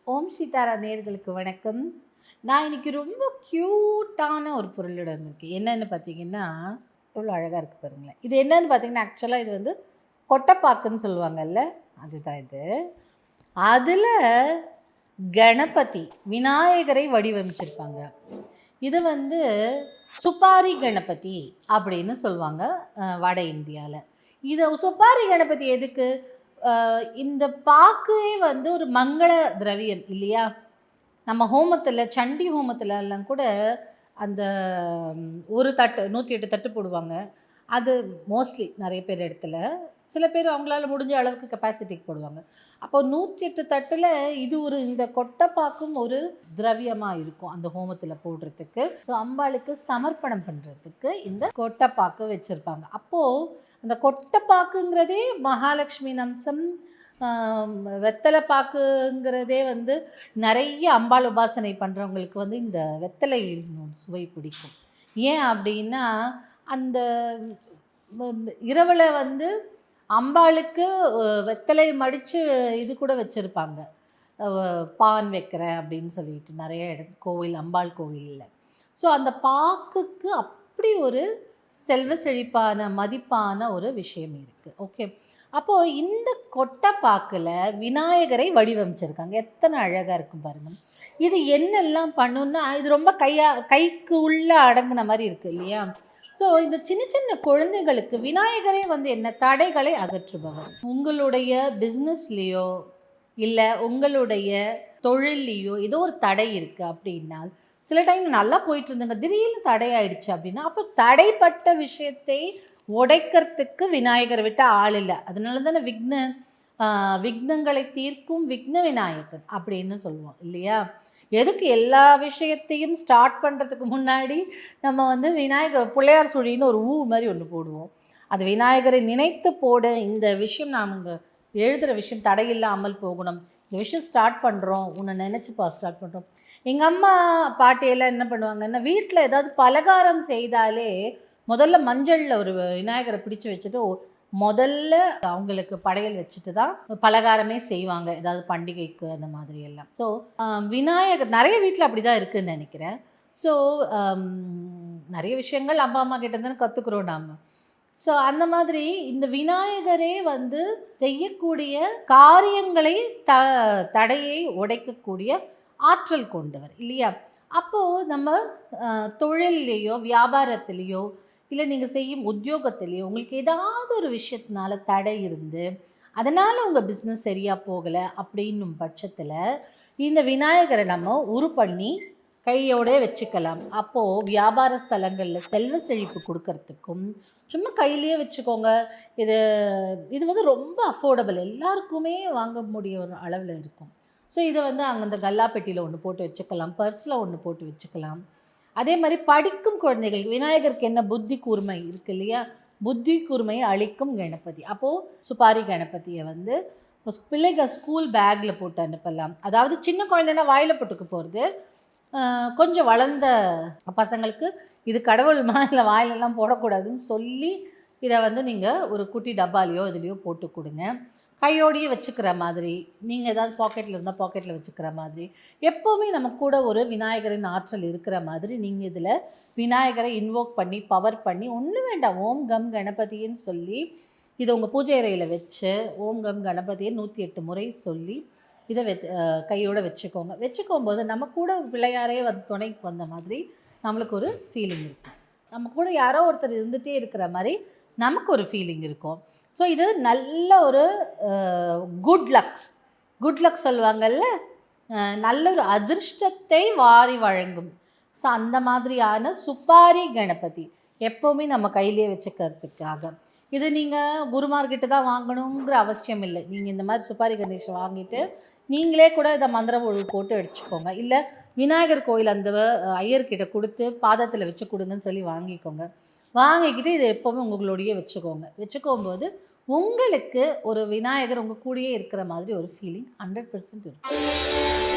ஓம் சீதாரா நேயர்களுக்கு வணக்கம். நான் இன்னைக்கு ரொம்ப க்யூட்டான ஒரு பொருளோட வந்திருக்கேன். என்னன்னு பார்த்தீங்கன்னா, எவ்வளோ அழகா இருக்கு பாருங்களேன். இது என்னன்னு பார்த்தீங்கன்னா, ஆக்சுவலா இது வந்து கொட்டைப்பாக்குன்னு சொல்லுவாங்கல்ல, அதுதான் இது. அதில கணபதி, விநாயகரை வடிவமைச்சிருப்பாங்க. இது வந்து சுப்பாரி கணபதி அப்படின்னு சொல்லுவாங்க வட இந்தியால. இத சுப்பாரி கணபதி எதுக்கு? இந்த பாக்கே வந்து ஒரு மங்கள திரவியம் இல்லையா? நம்ம ஹோமத்துல சண்டி ஹோமத்துலலாம் கூட அந்த ஒரு தட்டு 108 தட்டு போடுவாங்க. அது மோஸ்ட்லி நெறைய பேர் இடத்துல. சில பேர் அவங்களால முடிஞ்ச அளவுக்கு கெப்பாசிட்டிக்கு போடுவாங்க. அப்போ 108 தட்டுல இது ஒரு இந்த கொட்டைப்பாக்கும் ஒரு திரவியமா இருக்கும். அந்த ஹோமத்துல போடுறதுக்கு. ஸோ அம்பாளுக்கு சமர்ப்பணம் பண்றதுக்கு இந்த கொட்டைப்பாக்கு வச்சிருப்பாங்க. அப்போ அந்த கொட்டைப்பாக்குங்கிறதே மகாலட்சுமி அம்சம். வெத்தலை பாக்குங்கிறதே வந்து நிறைய அம்பாள் உபாசனை பண்ணுறவங்களுக்கு வந்து இந்த வெத்தலை சுவை பிடிக்கும். ஏன் அப்படின்னா அந்த இரவில் வந்து அம்பாளுக்கு வெத்தலை மடித்து இது கூட வச்சுருப்பாங்க. பான் வைக்கிறேன் அப்படின்னு சொல்லிட்டு நிறைய கோவில் அம்பாள் கோவிலில். ஸோ அந்த பாக்குக்கு அப்படி ஒரு செல்வ செழிப்பான மதிப்பான ஒரு விஷயம் இருக்குது. ஓகே, அப்போது இந்த கொட்டைப்பாக்கில் விநாயகரை வடிவமைச்சிருக்காங்க. எத்தனை அழகாக இருக்கும் பாருங்கள். இது என்னெல்லாம் பண்ணுன்னா இது ரொம்ப கைக்கு உள்ளே அடங்கின மாதிரி இருக்குது இல்லையா? ஸோ இந்த சின்ன சின்ன குழந்தைகளுக்கு விநாயகரே வந்து என்ன தடைகளை அகற்றுபவர். உங்களுடைய பிஸ்னஸ்லேயோ இல்லை உங்களுடைய தொழில்லையோ ஏதோ ஒரு தடை இருக்குது அப்படின்னா, சில டைம் நல்லா போயிட்டு இருந்துங்க, திடீர்னு தடையாயிடுச்சு அப்படின்னா, அப்போ தடைப்பட்ட விஷயத்தை உடைக்கிறதுக்கு விநாயகரை விட்டு ஆள் இல்லை. அதனால தானே விக்னங்களை தீர்க்கும் விக்ன விநாயகர் அப்படின்னு சொல்லுவோம் இல்லையா? எதுக்கு எல்லா விஷயத்தையும் ஸ்டார்ட் பண்ணுறதுக்கு முன்னாடி நம்ம வந்து விநாயகர் பிள்ளையார் சுழின்னு ஒரு மாதிரி ஒன்று போடுவோம். அது விநாயகரை நினைத்து போட, இந்த விஷயம் நாங்கள் எழுதுகிற விஷயம் தடையில்லாமல் போகணும், இந்த விஷயம் ஸ்டார்ட் பண்ணுறோம், உன்னை நினச்சிப்பா ஸ்டார்ட் பண்ணுறோம். எங்கள் அம்மா பாட்டியெல்லாம் என்ன பண்ணுவாங்கன்னா, வீட்டில் ஏதாவது பலகாரம் செய்தாலே முதல்ல மஞ்சளில் ஒரு விநாயகரை பிடிச்சி வச்சுட்டு முதல்ல அவங்களுக்கு படையல் வச்சுட்டு தான் பலகாரமே செய்வாங்க, ஏதாவது பண்டிகைக்கு அந்த மாதிரி எல்லாம். ஸோ விநாயகர் நிறைய வீட்டில் அப்படி தான் இருக்குதுன்னு நினைக்கிறேன். ஸோ நிறைய விஷயங்கள் அம்மா கிட்ட தானே கற்றுக்குறோம் நாம். ஸோ அந்த மாதிரி இந்த விநாயகரே வந்து செய்யக்கூடிய காரியங்களை தடையை உடைக்கக்கூடிய ஆற்றல் கொண்டவர் இல்லையா? அப்போது நம்ம தொழில்லையோ வியாபாரத்திலேயோ இல்லை நீங்கள் செய்யும் உத்தியோகத்திலேயோ உங்களுக்கு ஏதாவது ஒரு விஷயத்தினால தடை இருந்து அதனால் உங்கள் பிஸ்னஸ் சரியாக போகலை அப்படின்னும் பட்சத்தில் இந்த விநாயகரை நம்ம உரு பண்ணி கையோடே வச்சுக்கலாம். அப்போது வியாபார ஸ்தலங்களில் செல்வ செழிப்பு கொடுக்கறதுக்கும் சும்மா கையிலேயே வச்சுக்கோங்க. இது இது வந்து ரொம்ப அஃபோர்டபுள், எல்லாருக்குமே வாங்க முடிய ஒரு அளவில் இருக்கும். ஸோ இதை வந்து அங்கே அந்த கல்லாப்பெட்டியில் ஒன்று போட்டு வச்சுக்கலாம், பர்ஸில் ஒன்று போட்டு வச்சுக்கலாம். அதே மாதிரி படிக்கும் குழந்தைகளுக்கு விநாயகருக்கு என்ன புத்தி கூர்மை இருக்குது இல்லையா? புத்தி கூர்மையை அளிக்கும் கணபதி. அப்போது சுப்பாரி கணபதியை வந்து பிள்ளைகள் ஸ்கூல் பேக்கில் போட்டு அனுப்பலாம். அதாவது சின்ன குழந்தைன்னா வாயில் போட்டுக்க போகிறது, கொஞ்சம் வளர்ந்த பசங்களுக்கு இது கடவுள்மா இல்லை வாயிலெல்லாம் போடக்கூடாதுன்னு சொல்லி இதை வந்து நீங்கள் ஒரு குட்டி டப்பாலையோ இதுலேயோ போட்டு கொடுங்க. கையோடையே வச்சுக்கிற மாதிரி, நீங்கள் ஏதாவது பாக்கெட்டில் இருந்தால் பாக்கெட்டில் வச்சுக்கிற மாதிரி, எப்போவுமே நம்ம கூட ஒரு விநாயகரின் ஆற்றல் இருக்கிற மாதிரி நீங்கள் இதில் விநாயகரை இன்வோக் பண்ணி பவர் பண்ணி ஒன்றும் வேண்டாம், ஓம் கம் கணபதின்னு சொல்லி இதை உங்கள் பூஜை அறையில் வச்சு ஓம் கம் கணபதியை 108 முறை சொல்லி இதை கையோடு வச்சுக்கோம்போது நம்ம கூட பிள்ளையாரே வந்து துணைக்கு வந்த மாதிரி நம்மளுக்கு ஒரு ஃபீலிங் இருக்கும். நம்ம கூட யாரோ ஒருத்தர் இருந்துகிட்டே இருக்கிற மாதிரி நமக்கு ஒரு ஃபீலிங் இருக்கும். ஸோ இது நல்ல ஒரு குட் லக் சொல்லுவாங்கல்ல, நல்ல ஒரு அதிர்ஷ்டத்தை வாரி வழங்கும். ஸோ அந்த மாதிரியான சுப்பாரி கணபதி எப்போவுமே நம்ம கையிலே வச்சுக்கிறதுக்காக. இது நீங்கள் குருமார்கிட்ட தான் வாங்கணுங்கிற அவசியம் இல்லை. நீங்கள் இந்த மாதிரி சுப்பாரி கணேஷை வாங்கிட்டு நீங்களே கூட இதை மந்திர ஒழு போட்டு அடிச்சுக்கோங்க. இல்லை விநாயகர் கோயில் அந்த ஐயர்கிட்ட கொடுத்து பாதத்தில் வச்சு கொடுங்கன்னு சொல்லி வாங்கிக்கோங்க. வாங்கிக்கிட்டு இதை எப்போவுமே உங்களுடையே வச்சுக்கோம்போது உங்களுக்கு ஒரு விநாயகர் உங்கள் கூடயே இருக்கிற மாதிரி ஒரு ஃபீலிங் 100% இருக்கும்.